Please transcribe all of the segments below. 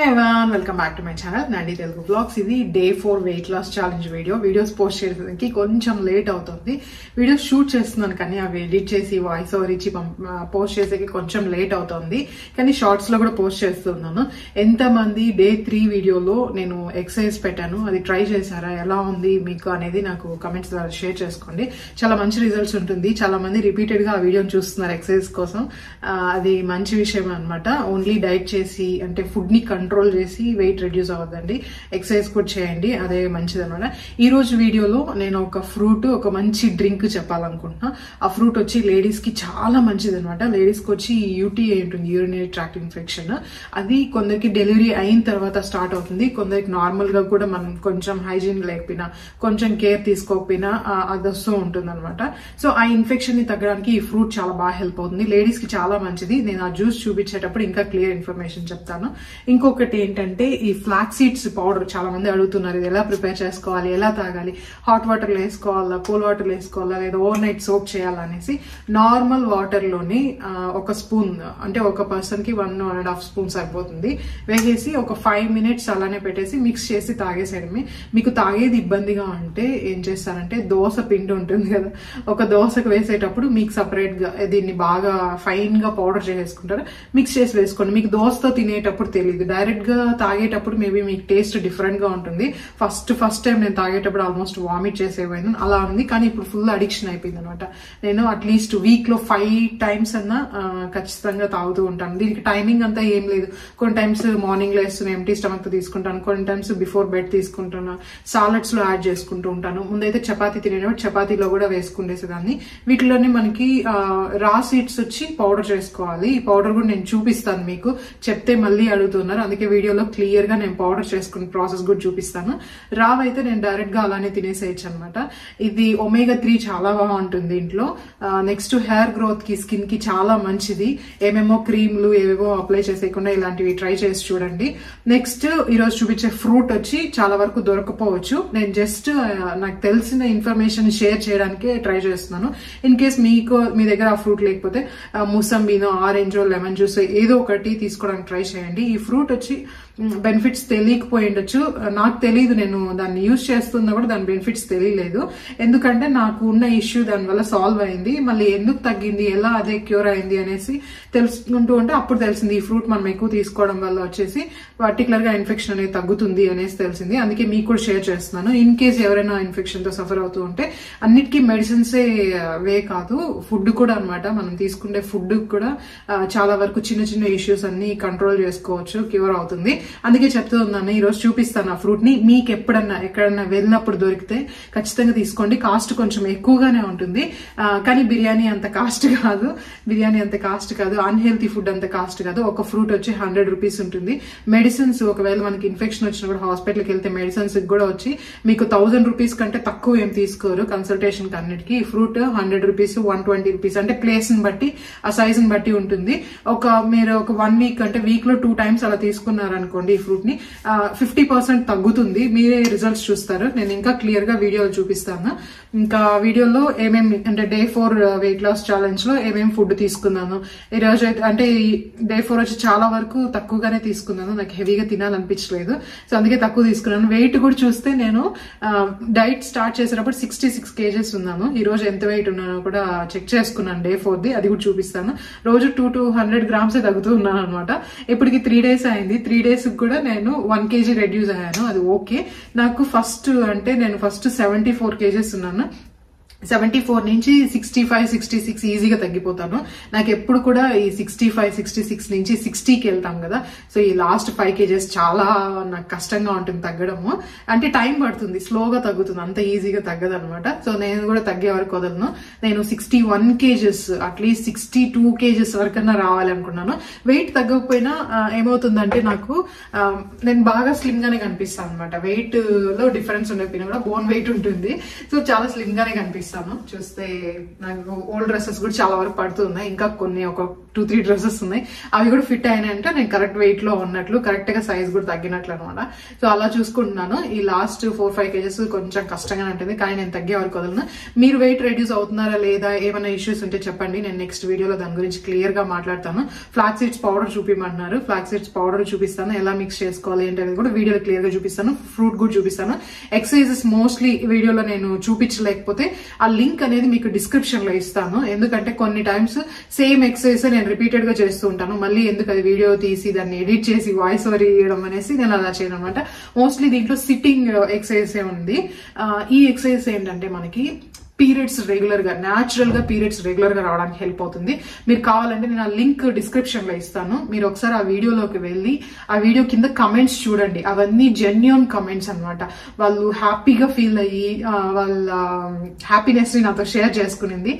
everyone, welcome back to my channel Nandi Telugu Vlogs. ఇది day 4 weight loss challenge videos post చేయడానికి కొంచెం late అవుతుంది. Videos shoot చేస్తున్నాను కానీ అవి ఎడిట్ చేసి వాయిస్ ఓవర్ ఇచ్చి పోస్ట్ చేసేకి కొంచెం లేట్ అవుతుంది. కానీ షార్ట్స్ లో కూడా పోస్ట్ చేస్తున్నాను. ఎంతమంది డే 3 వీడియోలో నేను ఎక్సర్సైజ్ పెట్టాను, అది ట్రై చేశారా, ఎలా ఉంది మీకు అనేది నాకు కమెంట్స్ ద్వారా షేర్ చేసుకోండి. చాలా మంచి రిజల్ట్స్ ఉంటుంది. చాలా మంది రిపీటెడ్ గా ఆ వీడియోని చూస్తున్నారు ఎక్సర్సైజ్ కోసం. అది మంచి విషయం అనమాట. ఓన్లీ డైట్ చేసి అంటే ఫుడ్ ని కంట్రోల్ చేసి వెయిట్ రెడ్యూస్ అవ్వదండి, ఎక్సర్సైజ్ కూడా చేయండి, అదే మంచిది అనమాట. ఈ రోజు వీడియోలో నేను ఒక ఫ్రూట్, ఒక మంచి డ్రింక్ చెప్పాలనుకుంటున్నా. ఆ ఫ్రూట్ వచ్చి లేడీస్ కి చాలా మంచిది అనమాట. లేడీస్ కి వచ్చి యూటీఐ ఉంటుంది, యూరినరీ ట్రాక్ట్ ఇన్ఫెక్షన్. అది కొందరికి డెలివరీ అయిన తర్వాత స్టార్ట్ అవుతుంది, కొందరికి నార్మల్ గా కూడా మనం కొంచెం హైజీన్ లేకపోయినా, కొంచెం కేర్ తీసుకోకపోయినా అది వస్తూ ఉంటుంది అనమాట. సో ఆ ఇన్ఫెక్షన్ ని తగ్గడానికి ఈ ఫ్రూట్ చాలా బాగా హెల్ప్ అవుతుంది. లేడీస్ కి చాలా మంచిది. నేను ఆ జ్యూస్ చూపించేటప్పుడు ఇంకా క్లియర్ ఇన్ఫర్మేషన్ చెప్తాను. ఇంకొకటి ఏంటంటే ఈ ఫ్లాక్ సీడ్స్ పౌడర్ చాలా మంది అడుగుతున్నారు, ఇది ఎలా ప్రిపేర్ చేసుకోవాలి, ఎలా తాగాలి, హాట్ వాటర్ లో వేసుకోవాలా, కూల్ వాటర్ లో వేసుకోవాలా, లేదా ఓవర్ నైట్ సోప్ చేయాలనేసి నార్మల్ వాటర్ లోని ఒక స్పూన్ అంటే ఒక పర్సన్ కి 1.5 స్పూన్ సరిపోతుంది వేసేసి ఒక 5 మినిట్స్ అలానే పెట్టేసి మిక్స్ చేసి తాగేసేయడమే. మీకు తాగేది ఇబ్బందిగా ఉంటే ఏం చేస్తారంటే దోశ పిండి ఉంటుంది కదా, ఒక దోశకు వేసేటప్పుడు మీకు సపరేట్ గా దీన్ని బాగా ఫైన్ గా పౌడర్ చేసేసుకుంటారు, మిక్స్ చేసి వేసుకోండి. మీకు దోశతో తినేటప్పుడు తెలియదు, డైరెక్ట్ గా తాగేటప్పుడు మేబీ మీకు టేస్ట్ డిఫరెంట్ గా ఉంటుంది. ఫస్ట్ టైం నేను తాగేటప్పుడు ఆల్మోస్ట్ వామిట్ చేసేపోయింది, అలా ఉంది. కానీ ఇప్పుడు ఫుల్ అడిక్షన్ అయిపోయింది అనమాట. నేను అట్లీస్ట్ వీక్ లో 5 టైమ్స్ అన్నా ఖచ్చితంగా తాగుతూ ఉంటాను. దీనికి టైమింగ్ అంతా ఏం లేదు. కొన్ని టైమ్స్ మార్నింగ్ లో వేస్తున్న ఎంటీ స్టమక్ తో తీసుకుంటాను, కొన్ని టైమ్స్ బిఫోర్ బెడ్ తీసుకుంటాను, సాలడ్స్ లో యాడ్ చేసుకుంటూ ఉంటాను. ముందైతే చపాతీ తినేటప్పుడు చపాతీలో కూడా వేసుకునేసేదాన్ని. వీటిలోనే మనకి రా సీడ్స్ వచ్చి పౌడర్ చేసుకోవాలి. ఈ పౌడర్ కూడా నేను చూపిస్తాను, మీకు చెప్తే మళ్ళీ అడుగుతున్నారు, అందుకే వీడియోలో క్లియర్ గా నేను పౌడర్ చేసుకున్న ప్రాసెస్ కూడా చూపిస్తాను. రావైతే నేను డైరెక్ట్ గా అలానే తినేసేయచ్చు అనమాట. ఇది ఒమేగా 3 చాలా బాగుంటుంది ఇంట్లో. నెక్స్ట్ హెయిర్ గ్రోత్ కి, స్కిన్ కి చాలా మంచిది. ఏమేమో క్రీమ్లు ఏవేవో అప్లై చేసేయకుండా ఇలాంటివి ట్రై చేసి చూడండి. నెక్స్ట్ ఈరోజు చూపించే ఫ్రూట్ వచ్చి చాలా వరకు దొరకపోవచ్చు. నేను జస్ట్ నాకు తెలిసిన ఇన్ఫర్మేషన్ షేర్ చేయడానికే ట్రై చేస్తున్నాను. ఇన్ కేస్ మీ దగ్గర ఆ ఫ్రూట్ లేకపోతే ముసంబీనో, ఆరెంజో, లెమన్ జ్యూస్ ఏదో ఒకటి తీసుకోవడానికి ట్రై చేయండి. ఈ ఫ్రూట్ వచ్చి బెనిఫిట్స్ తెలియకపోయి ఉండొచ్చు, నాకు తెలియదు, నేను దాన్ని యూజ్ చేస్తున్నా కూడా దాని బెనిఫిట్స్ తెలియలేదు. ఎందుకంటే నాకు ఉన్న ఇష్యూ దానివల్ల సాల్వ్ అయింది. మళ్ళీ ఎందుకు తగ్గింది, ఎలా అదే క్యూర్ అయింది అనేసి తెలుసుకుంటూ ఉంటే అప్పుడు తెలిసింది ఈ ఫ్రూట్ మనం ఎక్కువ తీసుకోవడం వల్ల వచ్చేసి పర్టికులర్ గా ఇన్ఫెక్షన్ అనేది తగ్గుతుంది అనేసి తెలిసింది. అందుకే మీకు కూడా షేర్ చేస్తున్నాను. ఇన్ కేస్ ఎవరైనా ఇన్ఫెక్షన్ తో సఫర్ అవుతూ ఉంటే అన్నిటికీ మెడిసిన్సే వే కాదు, ఫుడ్ కూడా అనమాట. మనం తీసుకునే ఫుడ్ కూడా చాలా వరకు చిన్న చిన్న ఇష్యూస్ అన్ని కంట్రోల్ చేసుకోవచ్చు, క్యూర్ అవుతుంది. అందుకే చెప్తూ ఉన్నాను, ఈ రోజు చూపిస్తాను ఆ ఫ్రూట్ ని. మీకు ఎక్కడన్నా వెళ్ళినప్పుడు దొరికితే ఖచ్చితంగా తీసుకోండి. కాస్ట్ కొంచెం ఎక్కువగానే ఉంటుంది, కానీ బిర్యానీ అంత కాస్ట్ కాదు, అన్హెల్తీ ఫుడ్ అంత కాస్ట్ కాదు. ఒక ఫ్రూట్ వచ్చి 100 రూపీస్ ఉంటుంది. మెడిసిన్స్ ఒకవేళ మనకి ఇన్ఫెక్షన్ వచ్చినా కూడా హాస్పిటల్కి వెళ్తే మెడిసిన్స్ కూడా వచ్చి మీకు 1000 రూపీస్ కంటే తక్కువ ఏం తీసుకోరు కన్సల్టేషన్ అన్నిటికీ. ఈ ఫ్రూట్ 100 రూపీస్, 120 రూపీస్ అంటే ప్లేస్ ని బట్టి, ఆ సైజ్ ని బట్టి ఉంటుంది. మీరు ఒక 1 వీక్ అంటే వీక్ లో 2 టైమ్స్ అలా తీసుకున్నారనుకోండి ఈ ఫ్రూట్ ని 50% తగ్గుతుంది. మీరే రిజల్ట్స్ చూస్తారు. నేను ఇంకా క్లియర్ గా వీడియోలో చూపిస్తాను. ఇంకా వీడియోలో ఏమేమి అంటే డే 4 వెయిట్ లాస్ ఛాలెంజ్ లో ఏమేమి ఫుడ్ తీసుకున్నాను ఈ రోజు అయితే, అంటే డే 4 వచ్చి చాలా వరకు తక్కువగానే తీసుకున్నాను, నాకు హెవీగా తినాలనిపించలేదు, సో అందుకే తక్కువ తీసుకున్నాను. వెయిట్ కూడా చూస్తే నేను డైట్ స్టార్ట్ చేసేటప్పుడు 66 kgs ఉన్నాను. ఈ రోజు ఎంత వెయిట్ ఉన్నానో కూడా చెక్ చేసుకున్నాను డే 4ది, అది కూడా చూపిస్తాను. రోజు 200 గ్రామ్స్ తగ్గుతూ ఉన్నాను అనమాట. ఇప్పటికి 3 డేస్ అయింది. 3 డేస్ కూడా నేను 1 kg రెడ్యూస్ అయ్యాను, అది ఓకే. నాకు ఫస్ట్ 74 kgs ఉన్నాను. 74 నుంచి 65, 66 ఈజీగా తగ్గిపోతాను. నాకు ఎప్పుడు కూడా ఈ 65, 66 నుంచి 60కి వెళ్తాం కదా, సో ఈ లాస్ట్ 5 kgs చాలా నాకు కష్టంగా ఉంటుంది తగ్గడము. అంటే టైం పడుతుంది, స్లోగా తగ్గుతుంది, అంత ఈజీగా తగ్గదు అనమాట. సో నేను కూడా తగ్గే వరకు వదలను. నేను 61 kgs, అట్లీస్ట్ 62 kgs వరకన్నా రావాలి అనుకున్నాను. వెయిట్ తగ్గకపోయినా ఏమవుతుందంటే నేను బాగా స్లిమ్ గానే కనిపిస్తాను అనమాట. వెయిట్ లో డిఫరెన్స్ ఉండకపోయినా కూడా బోన్ వెయిట్ ఉంటుంది, సో చాలా స్లిమ్ గానే కనిపిస్తాను. చూస్తే నాకు ఓల్డ్ డ్రెస్సెస్ కూడా చాలా వరకు పడుతున్నాయి, ఇంకా కొన్ని ఒక 2-3 డ్రెస్సెస్ ఉన్నాయి. అవి కూడా ఫిట్ అయినాయంటే నేను కరెక్ట్ వెయిట్ లో ఉన్నట్లు, కరెక్ట్ గా సైజ్ కూడా తగ్గినట్లు అనమాట. సో అలా చూసుకుంటున్నాను. ఈ లాస్ట్ 4-5 కేజెస్ కొంచెం కష్టంగానే ఉంటుంది, కానీ నేను తగ్గే వరకు వదలను. మీరు వెయిట్ రెడ్యూస్ అవుతున్నారా లేదా, ఏమైనా ఇష్యూస్ ఉంటే చెప్పండి, నేను నెక్స్ట్ వీడియోలో దాని గురించి క్లియర్ గా మాట్లాడతాను. ఫ్లాక్ సీడ్స్ పౌడర్ చూపిమంటున్నారు, ఫ్లాక్ సీడ్స్ పౌడర్ చూపిస్తాను, ఎలా మిక్స్ చేసుకోవాలి ఏంటనేది కూడా వీడియోలో క్లియర్ గా చూపిస్తాను. ఫ్రూట్ కూడా చూపిస్తాను. ఎక్సర్సైజెస్ మోస్ట్లీ వీడియోలో నేను చూపించలేకపోతే ఆ లింక్ అనేది మీకు డిస్క్రిప్షన్ లో ఇస్తాను. ఎందుకంటే కొన్ని టైమ్స్ సేమ్ ఎక్సర్సైజ్ నేను రిపీటెడ్ గా చేస్తూ ఉంటాను. మళ్ళీ ఎందుకు అది వీడియో తీసి దాన్ని ఎడిట్ చేసి వాయిస్ ఓవర్ ఇవ్వడం అనేసి నేను అలా చేయను అనమాట. మోస్ట్లీ దీంట్లో సిట్టింగ్ ఎక్సర్సైజ్ ఉంది. ఈ ఎక్సర్సైజ్ ఏంటంటే మనకి పీరియడ్స్ రెగ్యులర్ గా, న్యాచురల్ గా పీరియడ్స్ రెగ్యులర్ గా రావడానికి హెల్ప్ అవుతుంది. మీరు కావాలంటే నేను ఆ లింక్ డిస్క్రిప్షన్ లో ఇస్తాను. మీరు ఒకసారి ఆ వీడియోలోకి వెళ్ళి ఆ వీడియో కింద కమెంట్స్ చూడండి. అవన్నీ జెన్యూన్ కమెంట్స్ అనమాట. వాళ్ళు హ్యాపీగా ఫీల్ అయ్యి వాళ్ళ హ్యాపీనెస్ ని నాతో షేర్ చేసుకునింది.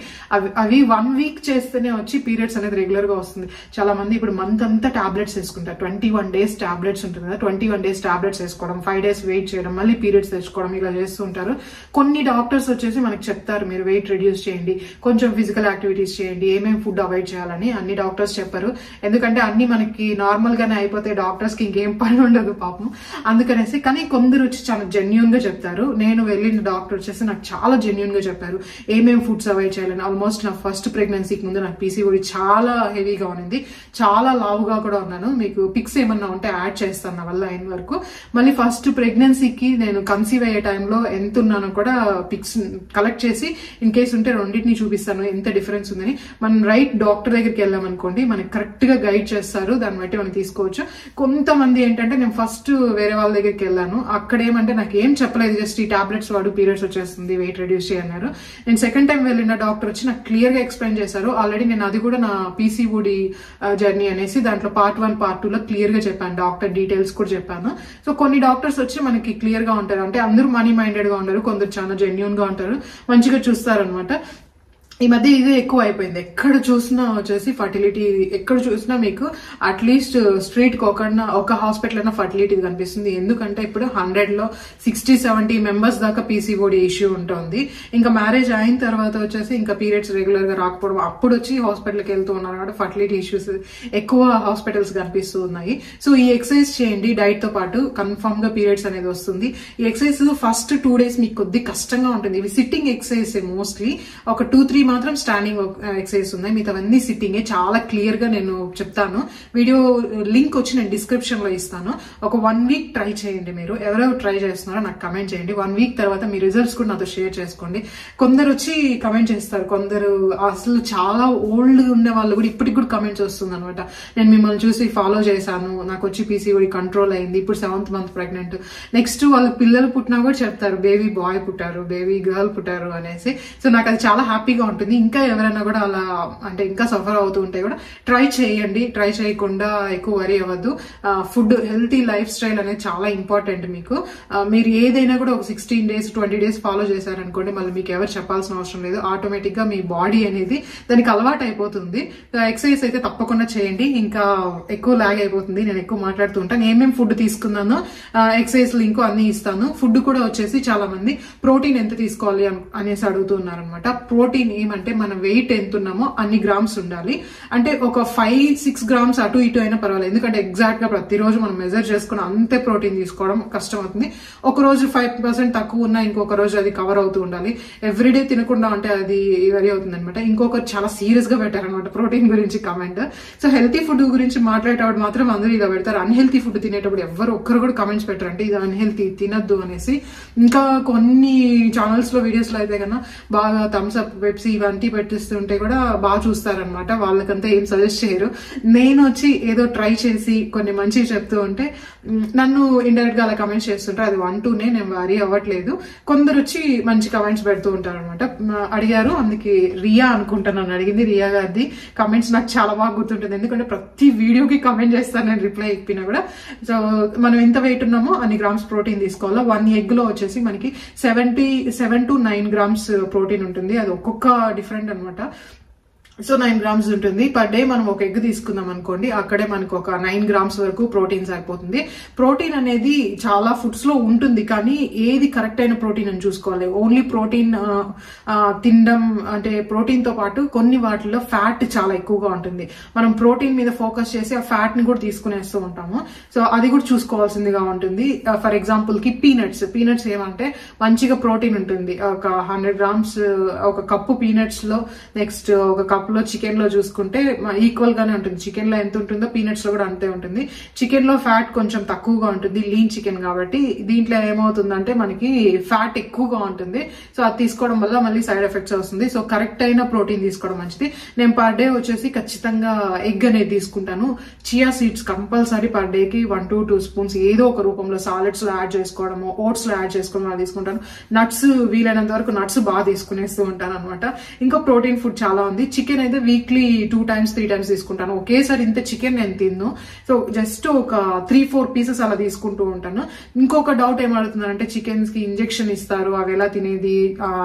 అవి 1 వీక్ చేస్తేనే వచ్చి పీరియడ్స్ అనేది రెగ్యులర్ గా వస్తుంది. చాలా మంది ఇప్పుడు మంత్ అంతా టాబ్లెట్స్ వేసుకుంటారు. 21 days టాబ్లెట్స్ ఉంటుంది కదా, 21 days టాబ్లెట్స్ వేసుకోవడం, 5 days వెయిట్ చేయడం, మళ్ళీ పీరియడ్స్ తెచ్చుకోవడం, ఇలా చేస్తుంటారు. కొన్ని డాక్టర్స్ వచ్చేసి మనకి చెప్తారు మీరు వెయిట్ రిడ్యూస్ చేయండి, కొంచెం ఫిజికల్ యాక్టివిటీస్ చేయండి, ఏమేమి ఫుడ్ అవాయిడ్ చేయాలని. అన్ని డాక్టర్స్ చెప్పారు. ఎందుకంటే అన్ని మనకి నార్మల్ గానే అయిపోతే డాక్టర్స్ కి ఇంకేం పని ఉండదు పాపం, అందుకనేసి. కానీ కొందరు వచ్చి చాలా జెన్యూన్ గా చెప్తారు. నేను వెళ్ళిన డాక్టర్ వచ్చేసి నాకు చాలా జెన్యూన్ గా చెప్పారు ఏమేమి ఫుడ్స్ అవాయిడ్ చేయాలని. ఆల్మోస్ట్ నా ఫస్ట్ ప్రెగ్నెన్సీకి ముందు నాకు పీసీఓడి చాలా హెవీగా ఉన్నింది, చాలా లావుగా కూడా ఉన్నాను. మీకు పిక్స్ ఏమన్నా ఉంటే యాడ్ చేస్తాను నా వల్ల అయిన వరకు. మళ్ళీ ఫస్ట్ ప్రెగ్నెన్సీకి నేను కన్సీవ్ అయ్యే టైంలో ఎంత ఉన్నానో కూడా పిక్స్ కలెక్ట్ చేసి ఇన్ కేసు ఉంటే రెండింటిని చూపిస్తాను ఎంత డిఫరెన్స్ ఉందని. మనం రైట్ డాక్టర్ దగ్గరికి వెళ్ళామనుకోండి, మనకి కరెక్ట్ గా గైడ్ చేస్తారు, దాన్ని బట్టి మనం తీసుకోవచ్చు. కొంతమంది ఏంటంటే నేను ఫస్ట్ వేరే వాళ్ళ దగ్గరికి వెళ్ళాను, అక్కడ ఏమంటే నాకు ఏం చెప్పలేదు, జస్ట్ ఈ టాబ్లెట్స్ వాడు పీరియడ్స్ వచ్చేస్తుంది, వెయిట్ రెడ్యూస్ చేయన్నారు. నేను సెకండ్ టైం వెళ్ళిన డాక్టర్ వచ్చి నాకు క్లియర్ గా ఎక్స్ప్లెయిన్ చేశారు. ఆల్రెడీ నేను అది కూడా నా పీసీఓడి జర్నీ అనేసి దాంట్లో పార్ట్ 1 పార్ట్ 2 లో క్లియర్ గా చెప్పాను, డాక్టర్ డీటెయిల్స్ కూడా చెప్పాను. సో కొన్ని డాక్టర్స్ వచ్చి మనకి క్లియర్ గా ఉంటారు, అంటే అందరూ మనీ మైండెడ్ గా ఉంటారు, కొందరు చాలా జెన్యూన్ గా ఉంటారు, మంచిగా చూస్తారనమాట. ఈ మధ్య ఇదే ఎక్కువ అయిపోయింది. ఎక్కడ చూసినా వచ్చేసి ఫర్టిలిటీ, ఎక్కడ చూసినా మీకు అట్లీస్ట్ స్ట్రీట్ ఒక హాస్పిటల్ అయినా ఫర్టిలిటీ కనిపిస్తుంది. ఎందుకంటే ఇప్పుడు 100లో 60-70 మెంబర్స్ దాకా పీసీఓడి ఇష్యూ ఉంటుంది. ఇంకా మ్యారేజ్ అయిన తర్వాత వచ్చేసి ఇంకా పీరియడ్స్ రెగ్యులర్ గా రాకపోవడం, అప్పుడు వచ్చి హాస్పిటల్కి వెళ్తూ ఉన్నారు కాబట్టి ఫర్టిలిటీ ఇష్యూస్ ఎక్కువ హాస్పిటల్స్ కనిపిస్తూ ఉన్నాయి. సో ఈ ఎక్సర్సైజ్ చేయండి, డైట్ తో పాటు కన్ఫర్మ్ గా పీరియడ్స్ అనేది వస్తుంది. ఈ ఎక్సర్సైజ్ ఫస్ట్ 2 days మీకు కొద్ది కష్టంగా ఉంటుంది. ఇవి సిట్టింగ్ ఎక్సర్సైజ్ మోస్ట్లీ, ఒక 2-3 మాత్రం స్టాండింగ్ ఎక్సర్సైజ్ ఉన్నాయి, మిగతావన్నీ సిట్టింగే. చాలా క్లియర్ గా నేను చెప్తాను. వీడియో లింక్ వచ్చి నేను డిస్క్రిప్షన్ లో ఇస్తాను. ఒక 1 week ట్రై చేయండి. మీరు ఎవరెవరు ట్రై చేస్తున్నారో నాకు కమెంట్ చేయండి. 1 week తర్వాత మీ రిజల్ట్స్ కూడా నాతో షేర్ చేసుకోండి. కొందరు వచ్చి కమెంట్ చేస్తారు, కొందరు అసలు చాలా ఓల్డ్ ఉన్న వాళ్ళు కూడా ఇప్పటికి కూడా కమెంట్స్ వస్తుంది అనమాట. నేను మిమ్మల్ని చూసి ఫాలో చేశాను, నాకు వచ్చి పీసీఓడి కంట్రోల్ అయింది, ఇప్పుడు 7th month ప్రెగ్నెంట్. నెక్స్ట్ వాళ్ళ పిల్లలు పుట్టినా కూడా చెప్తారు బేబీ బాయ్ పుట్టారు, బేబీ గర్ల్ పుట్టారు అనేసి. సో నాకు అది చాలా హ్యాపీగా ఉంటుంది. ఇంకా ఎవరైనా కూడా అలా అంటే ఇంకా సఫర్ అవుతూ ఉంటే కూడా ట్రై చేయండి. ట్రై చేయకుండా ఎక్కువ వరీ అవ్వద్దు. ఫుడ్, హెల్తీ లైఫ్ స్టైల్ అనేది చాలా ఇంపార్టెంట్. మీకు మీరు ఏదైనా కూడా ఒక 16 days 20 days ఫాలో చేశారనుకోండి, మళ్ళీ మీకు ఎవరు చెప్పాల్సిన అవసరం లేదు. ఆటోమేటిక్ గా మీ బాడీ అనేది దానికి అలవాటు అయిపోతుంది. ఎక్సర్సైజ్ అయితే తప్పకుండా చేయండి. ఇంకా ఎక్కువ లాగ్ అయిపోతుంది, నేను ఎక్కువ మాట్లాడుతూ ఉంటాను. ఏమేమి ఫుడ్ తీసుకున్నానో ఎక్సర్సైజ్ లింక్ అన్ని ఇస్తాను. ఫుడ్ కూడా వచ్చేసి చాలా మంది ప్రోటీన్ ఎంత తీసుకోవాలి అనేసి అడుగుతున్నారు అనమాట. ప్రోటీన్ ఏమంటే మన వెయిట్ ఎంత ఉన్నామో అన్ని గ్రామ్స్ ఉండాలి. అంటే ఒక 5-6 grams అటు ఇటు అయినా పర్వాలేదు, ఎందుకంటే ఎగ్జాక్ట్ గా ప్రతిరోజు మనం మెజర్ చేసుకుని అంతే ప్రోటీన్ తీసుకోవడం కష్టం అవుతుంది. ఒక రోజు 5% తక్కువ ఉన్నా ఇంకొక రోజు అది కవర్ అవుతూ ఉండాలి. ఎవ్రీడే తినకుండా అంటే అది వరి అవుతుంది అనమాట. ఇంకొకరు చాలా సీరియస్ గా పెట్టారనమాట ప్రోటీన్ గురించి కమెంట్. సో హెల్తీ ఫుడ్ గురించి మాట్లాడేటప్పుడు మాత్రం అందరూ ఇలా పెడతారు, అన్హెల్తీ ఫుడ్ తినేటప్పుడు ఎవరు ఒక్కరు కూడా కమెంట్స్ పెట్టారు అంటే ఇది అన్హెల్తీ తినద్దు అనేసి. ఇంకా కొన్ని ఛానల్స్ లో వీడియోస్ లో అయితే కన్నా బాగా థమ్స్ అప్, పెప్సీ ఇవంటి పెట్టిస్తుంటే కూడా బాగా చూస్తారనమాట. వాళ్ళకంతా ఏం సజెస్ట్ చేయరు. నేను వచ్చి ఏదో ట్రై చేసి కొన్ని మంచివి చెప్తూ ఉంటే నన్ను ఇండైరెక్ట్ గా అలా కమెంట్స్ చేస్తుంటారు. అది 1-2నే, నేను వరీ అవ్వట్లేదు. కొందరు వచ్చి మంచి కమెంట్స్ పెడుతూ ఉంటారు అనమాట. అడిగారు, అందుకే రియా అనుకుంటాను నన్ను అడిగింది, రియా గారిది కమెంట్స్ నాకు చాలా బాగా గుర్తుంటుంది. ఎందుకంటే ప్రతి వీడియోకి కమెంట్ చేస్తాను నేను, రిప్లై ఇప్పినా కూడా. సో మనం ఎంత వెయిట్ ఉన్నామో అన్ని గ్రామ్స్ ప్రోటీన్ తీసుకోవాలా. 1 egg లో వచ్చేసి మనకి 7 to 9 grams ప్రోటీన్ ఉంటుంది. అది ఒక్కొక్క డిఫరెంట్ అనమాట. సో 9 grams ఉంటుంది. పర్ డే మనం ఒక ఎగ్ తీసుకుందాం అనుకోండి, అక్కడే మనకు ఒక 9 grams వరకు ప్రోటీన్ సరిపోతుంది. ప్రోటీన్ అనేది చాలా ఫుడ్స్ లో ఉంటుంది, కానీ ఏది కరెక్ట్ అయిన ప్రోటీన్ అని చూసుకోవాలి. ఓన్లీ ప్రోటీన్ తినడం అంటే ప్రోటీన్ తో పాటు కొన్ని వాటిల్లో ఫ్యాట్ చాలా ఎక్కువగా ఉంటుంది. మనం ప్రోటీన్ మీద ఫోకస్ చేసి ఆ ఫ్యాట్ ని కూడా తీసుకునేస్తూ ఉంటాము. సో అది కూడా చూసుకోవాల్సిందిగా ఉంటుంది. ఫర్ ఎగ్జాంపుల్ కి పీనట్స్ ఏమంటే మంచిగా ప్రోటీన్ ఉంటుంది. ఒక 100 grams ఒక కప్పు పీనట్స్ లో, నెక్స్ట్ ఒక కప్ లో చికెన్ లో చూసుకుంటే ఈక్వల్ గానే ఉంటుంది. చికెన్ లో ఎంత ఉంటుందో పీనట్స్ లో కూడా అంతే ఉంటుంది. చికెన్ లో ఫ్యాట్ కొంచెం తక్కువగా ఉంటుంది, లీన్ చికెన్ కాబట్టి. దీంట్లో ఏమవుతుందంటే మనకి ఫ్యాట్ ఎక్కువగా ఉంటుంది. సో అది తీసుకోవడం వల్ల మళ్ళీ సైడ్ ఎఫెక్ట్స్ వస్తుంది. సో కరెక్ట్ అయిన ప్రోటీన్ తీసుకోవడం మంచిది. నేను పర్ డే వచ్చేసి ఖచ్చితంగా ఎగ్ అనేది తీసుకుంటాను. చియా సీడ్స్ కంపల్సరీ పర్ డేకి 1 to 2 spoons ఏదో ఒక రూపంలో సాలెడ్స్ లో యాడ్ చేసుకోవడము, ఓట్స్ లో యాడ్ చేసుకోవడం అలా తీసుకుంటాను. నట్స్ వీలైనంత వరకు నట్స్ బాగా తీసుకునేస్తూ ఉంటాను అనమాట. ఇంకా ప్రోటీన్ ఫుడ్ చాలా ఉంది. చికెన్ అయితే వీక్లీ 2 times 3 times తీసుకుంటాను. ఒకేసారి ఇంత చికెన్ నేను తిన్ను. సో జస్ట్ ఒక 3-4 pieces అలా తీసుకుంటూ ఉంటాను. ఇంకొక డౌట్ ఏమడుతుందంటే చికెన్స్ కి ఇంజెక్షన్ ఇస్తారు, అవి ఎలా తినేది?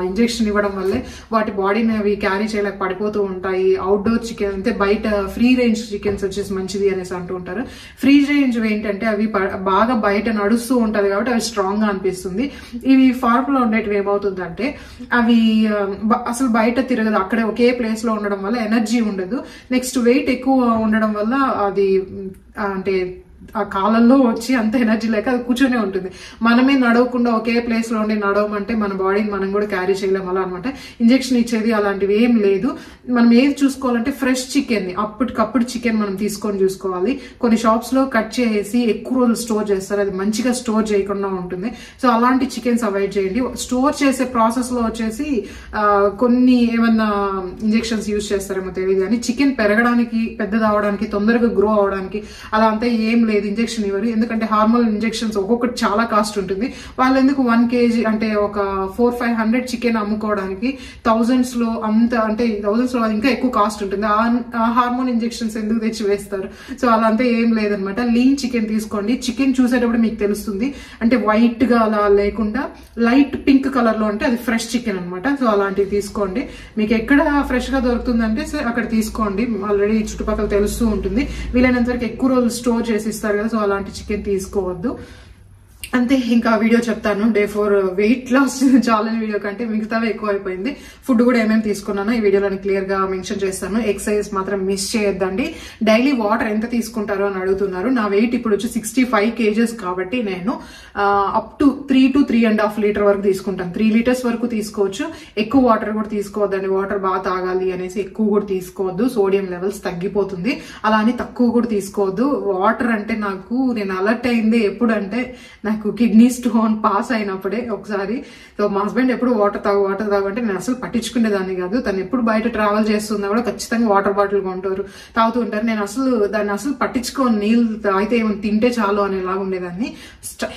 ఇంజెక్షన్ ఇవ్వడం వల్లే వాటి బాడీని అవి క్యారీ చేయలేక పడిపోతూ ఉంటాయి. అవుట్డోర్ చికెన్ అంటే బయట ఫ్రీ రేంజ్ చికెన్స్ వచ్చేసి మంచిది అనేసి అంటూ ఉంటారు. ఫ్రీ రేంజ్ ఏంటంటే అవి బాగా బయట నడుస్తూ ఉంటది కాబట్టి అవి స్ట్రాంగ్ గా అనిపిస్తుంది. ఇవి ఫార్మ్ లో ఉండేటివి ఏమవుతుందంటే అవి అసలు బయట తిరగదు, అక్కడే ఒకే ప్లేస్ లో ఉండడం వల్ల ఎనర్జీ ఉండదు. నెక్స్ట్ వెయిట్ ఎక్కువ ఉండడం వల్ల అది అంటే ఆ కాలంలో వచ్చి అంత ఎనర్జీ లేక అది కూర్చొనే ఉంటుంది. మనమే నడవకుండా ఒకే ప్లేస్ లో ఉండి నడవమంటే మన బాడీని మనం కూడా క్యారీ చేయలేం అలా అనమాట. ఇంజెక్షన్ ఇచ్చేది అలాంటివి ఏం లేదు. మనం ఏది చూసుకోవాలంటే ఫ్రెష్ చికెన్ ని అప్పటికప్పుడు చికెన్ మనం తీసుకొని చూసుకోవాలి. కొన్ని షాప్స్ లో కట్ చేసి ఎక్కువ రోజులు స్టోర్ చేస్తారు, అది మంచిగా స్టోర్ చేయకుండా ఉంటుంది. సో అలాంటి చికెన్స్ అవాయిడ్ చేయండి. స్టోర్ చేసే ప్రాసెస్ లో వచ్చేసి కొన్ని ఏమన్నా ఇంజెక్షన్స్ యూజ్ చేస్తారేమో తెలియదు, కానీ చికెన్ పెరగడానికి, పెద్దది అవడానికి, తొందరగా గ్రో అవడానికి అలా అంతా ఏం లేదు. ఇంజెక్షన్ ఇవ్వరు, ఎందుకంటే హార్మోన్ ఇంజెక్షన్స్ ఒక్కొక్కటి చాలా కాస్ట్ ఉంటుంది. వాళ్ళు ఎందుకు 1 kg అంటే ఒక 400-500 చికెన్ అమ్ముకోవడానికి థౌజండ్స్ లో అంత అంటే థౌజండ్స్ లో ఇంకా ఎక్కువ కాస్ట్ ఉంటుంది. ఆ హార్మోన్ ఇంజెక్షన్స్ ఎందుకు తెచ్చి వేస్తారు? సో అలా అంతా ఏం లేదనమాట. లీన్ చికెన్ తీసుకోండి. చికెన్ చూసేటప్పుడు మీకు తెలుస్తుంది, అంటే వైట్ గా అలా లేకుండా లైట్ పింక్ కలర్ లో అంటే అది ఫ్రెష్ చికెన్ అనమాట. సో అలాంటివి తీసుకోండి. మీకు ఎక్కడ ఫ్రెష్ గా దొరుకుతుందంటే అక్కడ తీసుకోండి. ఆల్రెడీ చుట్టుపక్కల తెలుస్తూ ఉంటుంది. వీలైనంత వరకు ఎక్కువ రోజులు స్టోర్ చేసి ఇస్తారు కదా, సో అలాంటి చికెన్ తీసుకోవద్దు. అంతే. ఇంకా వీడియో చెప్తాను. Day 4 weight loss challenge video కంటే మిగతావే ఎక్కువ అయిపోయింది. ఫుడ్ కూడా ఏమేమి తీసుకున్నానో ఈ వీడియోలో క్లియర్ గా మెన్షన్ చేస్తాను. ఎక్సర్సైజ్ మాత్రం మిస్ చేయొద్దండి. డైలీ వాటర్ ఎంత తీసుకుంటారో అని అడుగుతున్నారు. నా వెయిట్ ఇప్పుడు వచ్చి 65 kgs కాబట్టి నేను అప్ టు 3 to 3.5 లీటర్ వరకు తీసుకుంటాను. 3 liters వరకు తీసుకోవచ్చు. ఎక్కువ వాటర్ కూడా తీసుకోవద్దండి. వాటర్ బాగా తాగాలి అనేసి ఎక్కువ కూడా తీసుకోవద్దు, సోడియం లెవెల్స్ తగ్గిపోతుంది. అలా అని తక్కువ కూడా తీసుకోవద్దు. వాటర్ అంటే నేను అలర్ట్ అయింది ఎప్పుడంటే నాకు కిడ్నీ స్టోన్ పాస్ అయినప్పుడే ఒకసారి. సో మా హస్బెండ్ ఎప్పుడు వాటర్ తాగు అంటే నేను అసలు పట్టించుకునేదాన్ని కాదు. తను ఎప్పుడు బయట ట్రావెల్ చేస్తున్నా కూడా ఖచ్చితంగా వాటర్ బాటిల్ కొంటారు, తాగుతూ ఉంటారు. నేను దాన్ని అసలు పట్టించుకోని, నీళ్ళు తాగితే ఏమైనా తింటే చాలు అనేలాగా ఉండేదాన్ని.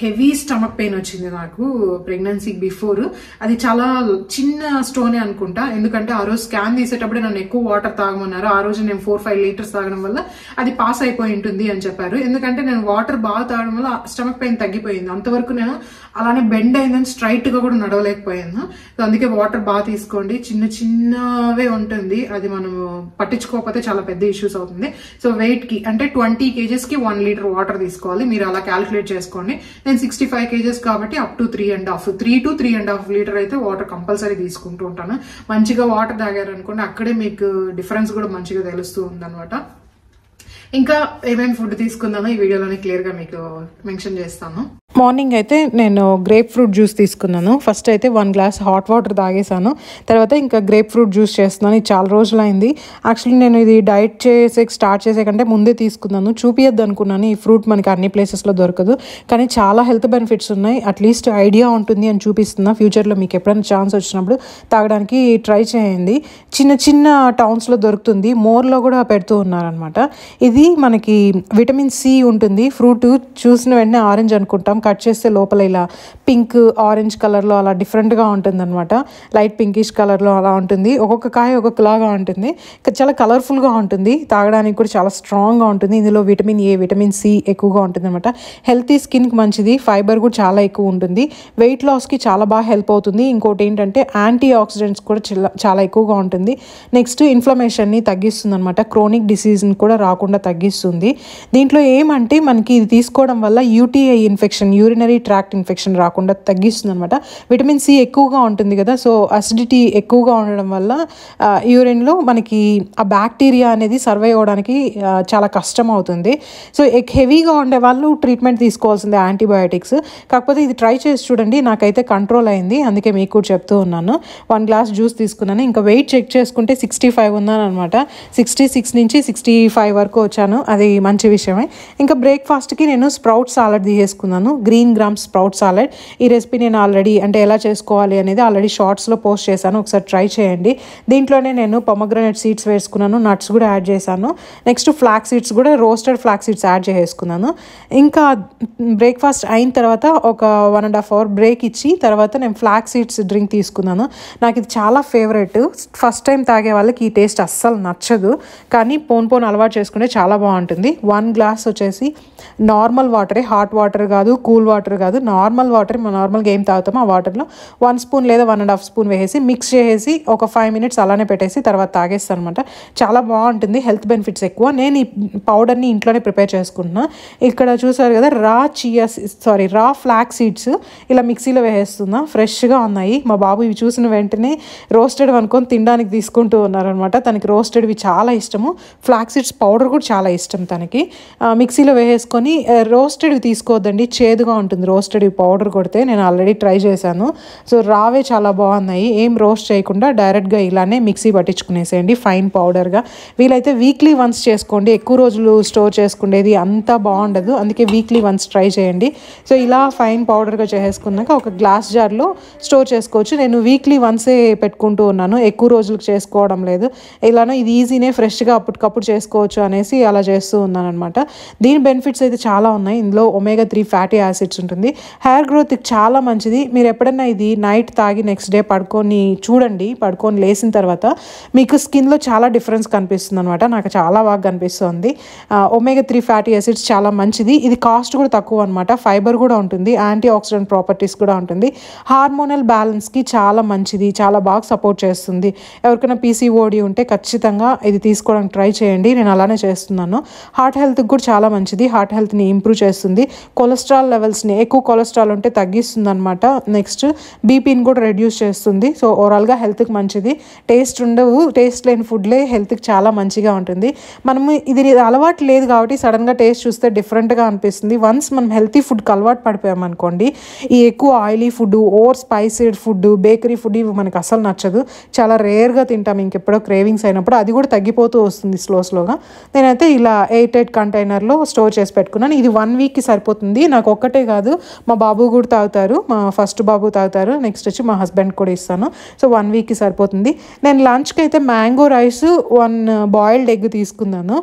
హెవీ స్టమక్ పెయిన్ వచ్చింది నాకు ప్రెగ్నెన్సీకి బిఫోర్. అది చాలా చిన్న స్టోనే అనుకుంటా, ఎందుకంటే ఆ రోజు స్కాన్ తీసేటప్పుడే నన్ను ఎక్కువ వాటర్ తాగమన్నారు. ఆ రోజు నేను 4-5 liters తాగడం వల్ల అది పాస్ అయిపోయి ఉంటుంది అని చెప్పారు. ఎందుకంటే నేను వాటర్ బాగా తాగడం వల్ల స్టమక్ పెయిన్ తగ్గిపోయింది. అంతవరకు నేను అలానే బెండ్ అయిందని స్ట్రైట్ గా కూడా నడవలేకపోయాను. సో అందుకే వాటర్ బాగా తీసుకోండి. చిన్నవే ఉంటుంది, అది మనం పట్టించుకోకపోతే చాలా పెద్ద ఇష్యూస్ అవుతుంది. సో వెయిట్ కి అంటే 20 kgs కి 1 liter వాటర్ తీసుకోవాలి. మీరు అలా క్యాలిక్యులేట్ చేసుకోండి. నేను 65 kgs కాబట్టి అప్ టు 3 to 3.5 లీటర్ అయితే వాటర్ కంపల్సరీ తీసుకుంటూ ఉంటాను. మంచిగా వాటర్ తాగారనుకోండి, అక్కడే మీకు డిఫరెన్స్ కూడా మంచిగా తెలుస్తూ ఉందన్నమాట. ఇంకా ఏమేమి ఫుడ్ తీసుకుందామో ఈ వీడియోలోనే క్లియర్ గా మీకు మెన్షన్ చేస్తాను. మార్నింగ్ అయితే నేను గ్రేప్ ఫ్రూట్ జ్యూస్ తీసుకున్నాను. ఫస్ట్ అయితే 1 glass హాట్ వాటర్ తాగేసాను. తర్వాత ఇంకా గ్రేప్ ఫ్రూట్ జ్యూస్ చేస్తున్నాను. ఇది చాలా రోజులైంది. యాక్చువల్లీ నేను ఇది డైట్ స్టార్ట్ చేసే కంటే ముందే తీసుకున్నాను. చూపియద్దు అనుకున్నాను, ఈ ఫ్రూట్ మనకి అన్ని ప్లేసెస్లో దొరకదు, కానీ చాలా హెల్త్ బెనిఫిట్స్ ఉన్నాయి. అట్లీస్ట్ ఐడియా ఉంటుంది అని చూపిస్తున్నా. ఫ్యూచర్లో మీకు ఎప్పుడైనా ఛాన్స్ వచ్చినప్పుడు తాగడానికి ట్రై చేయండి. చిన్న చిన్న టౌన్స్లో దొరుకుతుంది, మోర్లో కూడా పెడుతూ ఉన్నారనమాట. ఇది ఇది మనకి విటమిన్ సి ఉంటుంది. ఫ్రూట్ చూసిన వెంటనే ఆరెంజ్ అనుకుంటాం, కట్ చేస్తే లోపల ఇలా పింక్ ఆరెంజ్ కలర్లో అలా డిఫరెంట్గా ఉంటుంది అనమాట. లైట్ పింకిష్ కలర్లో అలా ఉంటుంది. ఒక్కొక్క కాయ ఒక్కొక్కలాగా ఉంటుంది. చాలా కలర్ఫుల్గా ఉంటుంది, తాగడానికి కూడా చాలా స్ట్రాంగ్గా ఉంటుంది. ఇందులో విటమిన్ ఏ, విటమిన్ సి ఎక్కువగా ఉంటుంది అనమాట. హెల్తీ స్కిన్కి మంచిది, ఫైబర్ కూడా చాలా ఎక్కువ ఉంటుంది, వెయిట్ లాస్కి చాలా బాగా హెల్ప్ అవుతుంది. ఇంకోటి ఏంటంటే యాంటీ ఆక్సిడెంట్స్ కూడా చాలా ఎక్కువగా ఉంటుంది. నెక్స్ట్ ఇన్ఫ్లమేషన్ని తగ్గిస్తుంది అనమాట, క్రోనిక్ డిసీజ్ని కూడా రాకుండా తగ్గిస్తుంది. దీంట్లో ఏమంటే మనకి ఇది తీసుకోవడం వల్ల UTI infection, urinary tract infection రాకుండా తగ్గిస్తుంది అనమాట. విటమిన్ సి ఎక్కువగా ఉంటుంది కదా, సో అసిడిటీ ఎక్కువగా ఉండడం వల్ల యూరిన్లో మనకి ఆ బ్యాక్టీరియా అనేది సర్వైవ్ అవ్వడానికి చాలా కష్టం అవుతుంది. సో హెవీగా ఉండే వాళ్ళు ట్రీట్మెంట్ తీసుకోవాల్సిందే, యాంటీబయాటిక్స్. కాకపోతే ఇది ట్రై చేసి చూడండి, నాకైతే కంట్రోల్ అయింది, అందుకే మీకు కూడా చెప్తూ ఉన్నాను. 1 గ్లాస్ జ్యూస్ తీసుకున్నాను. ఇంకా వెయిట్ చెక్ చేసుకుంటే 65 ఉన్నాను అనమాట. 66 నుంచి 65 వరకు వచ్చాను, అది మంచి విషయమే. ఇంకా బ్రేక్ఫాస్ట్కి నేను స్ప్రౌట్ సాలడ్ తీసేసుకున్నాను, గ్రీన్ గ్రామ్ స్ప్రౌట్ సాలడ్. ఈ రెసిపీ నేను ఆల్రెడీ అంటే ఎలా చేసుకోవాలి అనేది ఆల్రెడీ షార్ట్స్లో పోస్ట్ చేశాను, ఒకసారి ట్రై చేయండి. దీంట్లోనే నేను పొమగ్రనేట్ సీడ్స్ వేసుకున్నాను, నట్స్ కూడా యాడ్ చేశాను. నెక్స్ట్ ఫ్లాక్ సీడ్స్ కూడా, రోస్టెడ్ ఫ్లాక్ సీడ్స్ యాడ్ చేసుకున్నాను. ఇంకా బ్రేక్ఫాస్ట్ అయిన తర్వాత ఒక 1.5 అవర్ బ్రేక్ ఇచ్చి తర్వాత నేను ఫ్లాక్ సీడ్స్ డ్రింక్ తీసుకున్నాను. నాకు ఇది చాలా ఫేవరెట్. ఫస్ట్ టైం తాగే వాళ్ళకి ఈ టేస్ట్ అస్సలు నచ్చదు, కానీ పోను అలవాటు చేసుకుంటే చాలా బాగుంటుంది. 1 గ్లాస్ వచ్చేసి నార్మల్ వాటరే, హాట్ వాటర్ కాదు, కూల్ వాటర్ కాదు, నార్మల్ వాటర్. మనం నార్మల్గా ఏం తాగుతామో ఆ వాటర్లో 1 స్పూన్ లేదా 1.5 స్పూన్ వేసి మిక్స్ చేసి ఒక 5 మినిట్స్ అలానే పెట్టేసి తర్వాత తాగేస్తాను అనమాట. చాలా బాగుంటుంది, హెల్త్ బెనిఫిట్స్ ఎక్కువ. నేను ఈ పౌడర్ని ఇంట్లోనే ప్రిపేర్ చేసుకుంటున్నా. ఇక్కడ చూసారు కదా, రా ఫ్లాక్ సీడ్స్ ఇలా మిక్సీలో వేసేస్తున్నా, ఫ్రెష్గా ఉన్నాయి. మా బాబు ఇవి చూసిన వెంటనే రోస్టెడ్ అనుకొని తినడానికి తీసుకుంటూ ఉన్నారనమాట. తనకి రోస్టెడ్వి చాలా ఇష్టము, ఫ్లాక్ సీడ్స్ పౌడర్ కూడా చాలా ఇష్టం తనకి. మిక్సీలో వేసేసుకొని, రోస్టెడ్వి తీసుకోవద్దండి, చేదుగా ఉంటుంది రోస్టెడ్ పౌడర్ కొడితే. నేను ఆల్రెడీ ట్రై చేశాను. సో రావే చాలా బాగున్నాయి, ఏం రోస్ట్ చేయకుండా డైరెక్ట్గా ఇలానే మిక్సీ పట్టించుకునేసేయండి ఫైన్ పౌడర్గా. వీలైతే వీక్లీ వన్స్ చేసుకోండి, ఎక్కువ రోజులు స్టోర్ చేసుకునేది అంతా బాగుండదు, అందుకే వీక్లీ వన్స్ ట్రై చేయండి. సో ఇలా ఫైన్ పౌడర్గా చేసేసుకున్నాక ఒక గ్లాస్ జార్లో స్టోర్ చేసుకోవచ్చు. నేను వీక్లీ వన్సే పెట్టుకుంటూ ఉన్నాను, ఎక్కువ రోజులకు చేసుకోవడం లేదు. ఇలానో ఇది ఈజీనే, ఫ్రెష్గా అప్పటికప్పుడు చేసుకోవచ్చు అనేసి అలా చేస్తూ ఉన్నాను అనమాట. దీని బెనిఫిట్స్ అయితే చాలా ఉన్నాయి. ఇందులో ఒమేగా 3 ఫ్యాటీ యాసిడ్స్ ఉంటుంది, హెయిర్ గ్రోత్కి చాలా మంచిది. మీరు ఎప్పుడైనా ఇది నైట్ తాగి నెక్స్ట్ డే పడుకొని చూడండి, పడుకొని లేసిన తర్వాత మీకు స్కిన్లో చాలా డిఫరెన్స్ కనిపిస్తుంది అనమాట. నాకు చాలా బాగా కనిపిస్తుంది. ఒమేగా 3 ఫ్యాటీ యాసిడ్స్ చాలా మంచిది. ఇది కాస్ట్ కూడా తక్కువ అనమాట, ఫైబర్ కూడా ఉంటుంది, యాంటీ ఆక్సిడెంట్ ప్రాపర్టీస్ కూడా ఉంటుంది, హార్మోనల్ బ్యాలెన్స్కి చాలా మంచిది, చాలా బాగా సపోర్ట్ చేస్తుంది. ఎవరికైనా పీసీఓడి ఉంటే ఖచ్చితంగా ఇది తీసుకోవడానికి ట్రై చేయండి, నేను అలానే చేస్తున్నాను. హార్ట్ హెల్త్కి కూడా చాలా మంచిది, హార్ట్ హెల్త్ని ఇంప్రూవ్ చేస్తుంది, కొలెస్ట్రాల్ లెవెల్స్ని, ఎక్కువ కొలెస్ట్రాల్ ఉంటే తగ్గిస్తుంది అనమాట. నెక్స్ట్ బీపీని కూడా రెడ్యూస్ చేస్తుంది. సో ఓవరాల్గా హెల్త్కి మంచిది. టేస్ట్ ఉండవు, టేస్ట్ లేని ఫుడ్లే హెల్త్కి చాలా మంచిగా ఉంటుంది. మనము ఇది అలవాటు లేదు కాబట్టి సడన్గా టేస్ట్ చూస్తే డిఫరెంట్గా అనిపిస్తుంది. వన్స్ మనం హెల్తీ ఫుడ్కి అలవాటు పడిపోయామనుకోండి, ఈ ఎక్కువ oily food, over spiced food, bakery food ఇవి మనకు అసలు నచ్చదు, చాలా రేర్గా తింటాం. ఇంకెప్పుడో క్రేవింగ్స్ అయినప్పుడు అది కూడా తగ్గిపోతూ వస్తుంది స్లోగా. నేనైతే ఇలా 8 కంటైనర్లో స్టోర్ చేసి పెట్టుకున్నాను. ఇది 1 వీక్కి సరిపోతుంది. నాకు ఒక్కటే కాదు, మా బాబు కూడా తాగుతారు, మా ఫస్ట్ బాబు తాగుతారు, నెక్స్ట్ వచ్చి మా హస్బెండ్ కూడా ఇస్తాను. సో 1 వీక్కి సరిపోతుంది. నేను లంచ్కి అయితే మ్యాంగో రైస్, 1 బాయిల్డ్ ఎగ్ తీసుకున్నాను.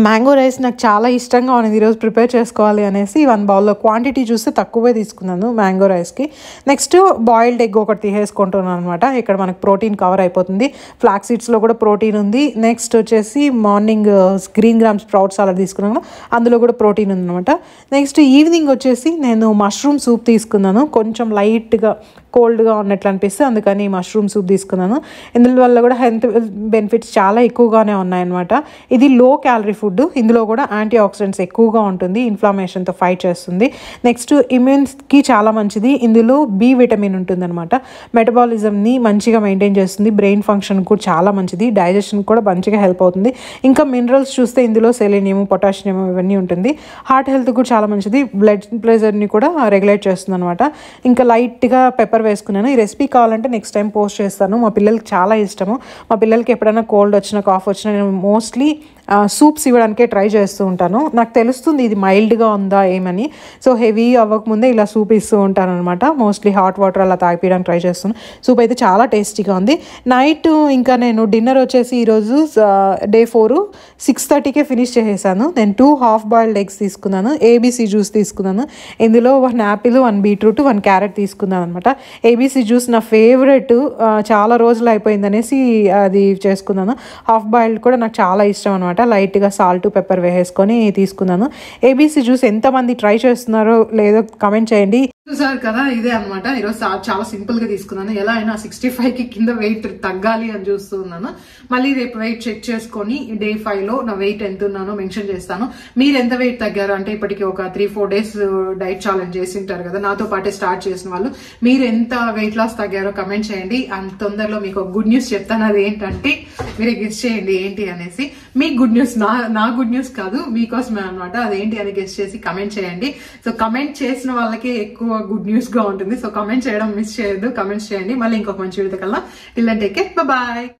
మ్యాంగో రైస్ నాకు చాలా ఇష్టంగా ఉన్నది, ఈరోజు ప్రిపేర్ చేసుకోవాలి అనేసి 1 బౌల్లో, క్వాంటిటీ చూస్తే తక్కువే తీసుకున్నాను మ్యాంగో రైస్కి. నెక్స్ట్ బాయిల్డ్ ఎగ్ ఒకటి తీసేసుకుంటున్నాను అనమాట. ఇక్కడ మనకు ప్రోటీన్ కవర్ అయిపోతుంది, ఫ్లాక్ సీడ్స్లో కూడా ప్రోటీన్ ఉంది. నెక్స్ట్ వచ్చేసి morning green gram sprout salad తీసుకున్నాను, అందులో కూడా ప్రోటీన్ ఉందన్నమాట. నెక్స్ట్ ఈవినింగ్ వచ్చేసి నేను మష్రూమ్ సూప్ తీసుకున్నాను, కొంచెం లైట్గా కోల్డ్గా ఉన్నట్లు అనిపిస్తే అందుకని మష్రూమ్ సూప్ తీసుకున్నాను. ఇందులో వల్ల కూడా హెల్త్ బెనిఫిట్స్ చాలా ఎక్కువగానే ఉన్నాయన్నమాట. ఇది లో క్యాలరీ ఫుడ్, ఇందులో కూడా యాంటీ ఆక్సిడెంట్స్ ఎక్కువగా ఉంటుంది, ఇన్ఫ్లమేషన్తో ఫైట్ చేస్తుంది. నెక్స్ట్ ఇమ్యూన్కి చాలా మంచిది. ఇందులో బి విటమిన్ ఉంటుందన్నమాట, మెటబాలిజంని మంచిగా మెయింటైన్ చేస్తుంది, బ్రెయిన్ ఫంక్షన్ కూడా చాలా మంచిది, డైజెషన్ కూడా మంచిగా హెల్ప్ అవుతుంది. ఇంకా మినరల్స్ చూస్తే ఇందులో సెలీనియం, పొటాషియం ఇవన్నీ ఉంటుంది. హార్ట్ హెల్త్ కూడా చాలా మంచిది, బ్లడ్ ప్రెషర్ని కూడా రెగ్యులేట్ చేస్తుంది అనమాట. ఇంకా లైట్గా పెప్పర్ వేసుకున్నాను. ఈ రెసిపీ కావాలంటే నెక్స్ట్ టైం పోస్ట్ చేస్తాను. మా పిల్లలకి చాలా ఇష్టము. మా పిల్లలకి ఎప్పుడైనా కోల్డ్ వచ్చినా, కాఫ్ వచ్చినా నేను మోస్ట్లీ సూప్స్ ఇవ్వడానికే ట్రై చేస్తూ ఉంటాను. నాకు తెలుస్తుంది ఇది మైల్డ్గా ఉందా ఏమని. సో హెవీ అవ్వకముందే ఇలా సూప్ ఇస్తూ ఉంటాను అనమాట. మోస్ట్లీ హాట్ వాటర్ అలా తాగిపించడానికి ట్రై చేస్తున్నాను. సూప్ అయితే చాలా టేస్టీగా ఉంది. నైట్ ఇంకా నేను డిన్నర్ వచ్చేసి ఈరోజు డే 4 6:30కే ఫినిష్ చేసేసాను. నేను 2 హాఫ్ బాయిల్డ్ ఎగ్స్ తీసుకున్నాను, ఏబీసీ జ్యూస్ తీసుకున్నాను, ఇందులో 1 యాపిల్ 1 బీట్రూట్ 1 క్యారెట్ తీసుకున్నాను అనమాట. ఏబీసీ జ్యూస్ నా ఫేవరెట్, చాలా రోజులు అయిపోయిందనేసి అది చేసుకున్నాను. హాఫ్ బాయిల్డ్ కూడా నాకు చాలా ఇష్టం అనమాట. లైట్గా సాల్ట్ పెప్పర్ వేసేసుకొని తీసుకున్నాను. ఏబీసీ జ్యూస్ ఎంతమంది ట్రై చేస్తున్నారో లేదో కమెంట్ చేయండి. చూసారు కదా, ఇదే అనమాట. ఈరోజు చాలా సింపుల్ గా తీసుకున్నాను. ఎలా అయినా 65కి కింద వెయిట్ తగ్గాలి అని చూస్తున్నాను. మళ్ళీ రేపు వెయిట్ చెక్ చేసుకొని డే 5లో నా వెయిట్ ఎంత ఉన్నానో మెన్షన్ చేస్తాను. మీరు ఎంత వెయిట్ తగ్గారు అంటే, ఇప్పటికి ఒక 3-4 డేస్ డైట్ ఛాలెంజ్ చేసి ఉంటారు కదా, నాతో పాటే స్టార్ట్ చేసిన వాళ్ళు. మీరు ఎంత వెయిట్ లాస్ తగ్గారో కమెంట్ చేయండి. అంత తొందరలో మీకు ఒక గుడ్ న్యూస్ చెప్తాను. అది ఏంటంటే మీరు గెస్ చేయండి ఏంటి అనేసి. మీ గుడ్ న్యూస్, నా గుడ్ న్యూస్ కాదు, మీకోసమే అనమాట. అదేంటి అని గెస్ చేసి కమెంట్ చేయండి. సో కమెంట్ చేసిన వాళ్ళకి ఎక్కువ గుడ్ న్యూస్ గా ఉంటుంది. సో కమెంట్ చేయడం మిస్ చేయొద్దు, కమెంట్స్ చేయండి. మళ్ళీ ఇంకొక మంచి వీడియో కల్లా. Till then take care, bye bye.